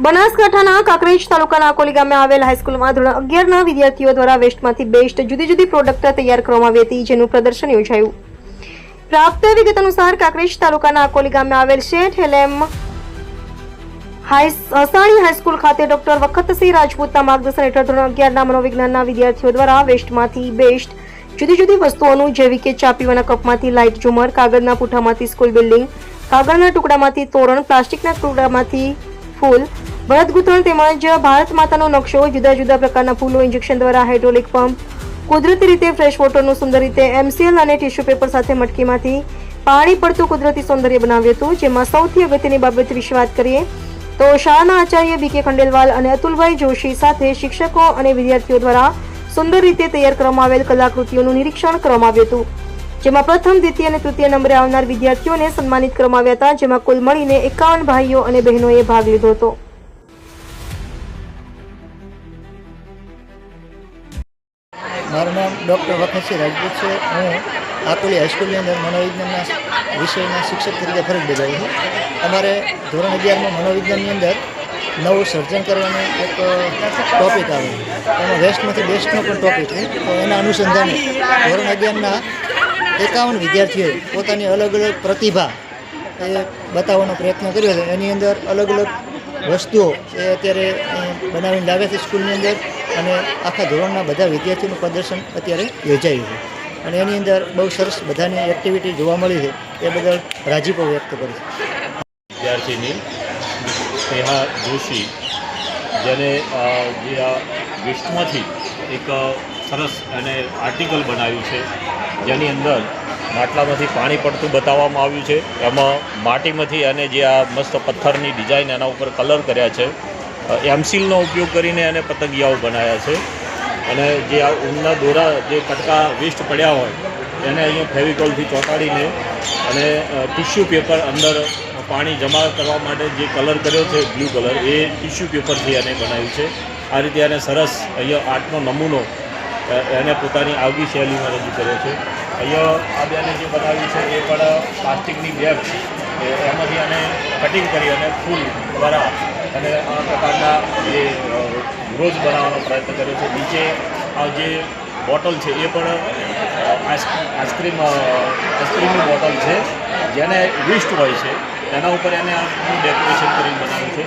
બનાસકાંઠાના કાંકરેજ તાલુકાના અકોલી ગામે આવેલ હાઈસ્કૂલમાં ધોરણ 11ના વિદ્યાર્થીઓ દ્વારા વેસ્ટમાંથી બેસ્ટ જુદી જુદી પ્રોડક્ટ તૈયાર કરવામાં આવી હતી, જેનું પ્રદર્શન યોજાયું. પ્રાપ્ત વિગત અનુસાર કાંકરેજ તાલુકાના અકોલી ગામે આવેલ શેઠ હેલેમ હસાણી હાઈસ્કૂલ ખાતે ડોક્ટર વખતસિંહ રાજપૂતના માર્ગદર્શન હેઠળ ધોરણ 11ના મનોવિજ્ઞાનના વિદ્યાર્થીઓ દ્વારા વેસ્ટમાંથી બેસ્ટ જુદી જુદી વસ્તુઓનું, જેવી કે ચા પીવાના કપમાંથી લાઇટ ઝુમર, કાગળના પૂઠામાંથી સ્કૂલ બિલ્ડિંગ, કાગળના ટુકડામાંથી તોરણ, પ્લાસ્ટિકના ટુકડામાંથી ફૂલ, ભરત ગૂંથણ તેમજ ભારત માતાનો નકશો, જુદા જુદા પ્રકારના ફૂલો, ઇન્જેક્શન દ્વારા હાઇડ્રોલિક પંપ, કુદરતી રીતે ફ્રેશ વોટરનું સુંદર રીતે MCL અને ટિશ્યુ પેપર સાથે મટકીમાંથી પાણી પડતું કુદરતી સૌંદર્ય બનાવ્યું હતું. જેમાં સૌથી અગત્યની બાબત વિશે વાત કરીએ તો શાળાના આચાર્ય BK ખંડેલવાલ અને અતુલભાઈ જોશી સાથે શિક્ષકો અને વિદ્યાર્થીઓ દ્વારા સુંદર રીતે તૈયાર કરવામાં આવેલ કલાકૃતિઓનું નિરીક્ષણ કરવામાં આવ્યું હતું. જેમાં પ્રથમ, દ્વિતીય અને તૃતીય નંબરે આવનાર વિદ્યાર્થીઓને સન્માનિત કરવામાં આવ્યા હતા. જેમાં કુલ મળીને 51 ભાઈઓ અને બહેનોએ ભાગ લીધો હતો. મારું નામ ડૉક્ટર વખતસિંહ રાજપૂત છે. હું આકોલી હાઈસ્કૂલની અંદર મનોવિજ્ઞાનના વિષયના શિક્ષક તરીકે ફરજ બજાવું છું. અમારે ધોરણ 11માં મનોવિજ્ઞાનની અંદર નવું સર્જન કરવાનો એક ટૉપિક આવે, એમાં વેસ્ટમાંથી બેસ્ટનો પણ ટૉપિક છે. તો એના અનુસંધાને ધોરણ 11ના 51 વિદ્યાર્થીઓએ પોતાની અલગ અલગ પ્રતિભા એ બતાવવાનો પ્રયત્ન કર્યો છે. એની અંદર અલગ અલગ વસ્તુઓ એ અત્યારે બનાવીને લાવે છે સ્કૂલની અંદર, અને આખા ધોરણના બધા વિદ્યાર્થીઓનું પ્રદર્શન અત્યારે યોજાયું છે. અને એની અંદર બહુ સરસ બધાની એક્ટિવિટી જોવા મળી છે, એ બદલ રાજીપો વ્યક્ત કરું છું. વિદ્યાર્થીની સ્નેહા જોશી, જેને જે આ વેસ્ટમાંથી એક સરસ અને આર્ટિકલ બનાવ્યું છે, જેની અંદર માટલામાંથી પાણી પડતું બતાવવામાં આવ્યું છે. એમાં માટીમાંથી અને જે આ મસ્ત પથ્થરની ડિઝાઇન એના ઉપર કલર કર્યા છે. MCLનો ઉપયોગ કરીને એને પતંગિયાઓ બનાવ્યા છે. અને જે આ ઊનના દોરા, જે કટકા વેસ્ટ પડ્યા હોય એને અહીંયા ફેવિકોલથી ચોંટાડીને અને ટિશ્યુ પેપર અંદર પાણી જમા કરવા માટે જે કલર કર્યો છે, બ્લુ કલર, એ ટિશ્યુ પેપરથી એને બનાવ્યું છે. આ રીતે એને સરસ અહીંયા આર્ટનો નમૂનો એને પોતાની આગવી શૈલીમાં રજૂ કર્યો છે. અહીંયા આ બેને જે બનાવ્યું છે એ પણ પ્લાસ્ટિકની બેગ, એમાંથી એને કટિંગ કરી અને ફૂલ દ્વારા અને આ પ્રકારના જે રોજ બનાવવાનો પ્રયત્ન કર્યો છે. નીચે આ જે બોટલ છે એ પણ આઈસ્ક્રીમની બોટલ છે, જેને વેસ્ટ હોય છે એના ઉપર એને આ ડેકોરેશન કરીને બનાવ્યું છે.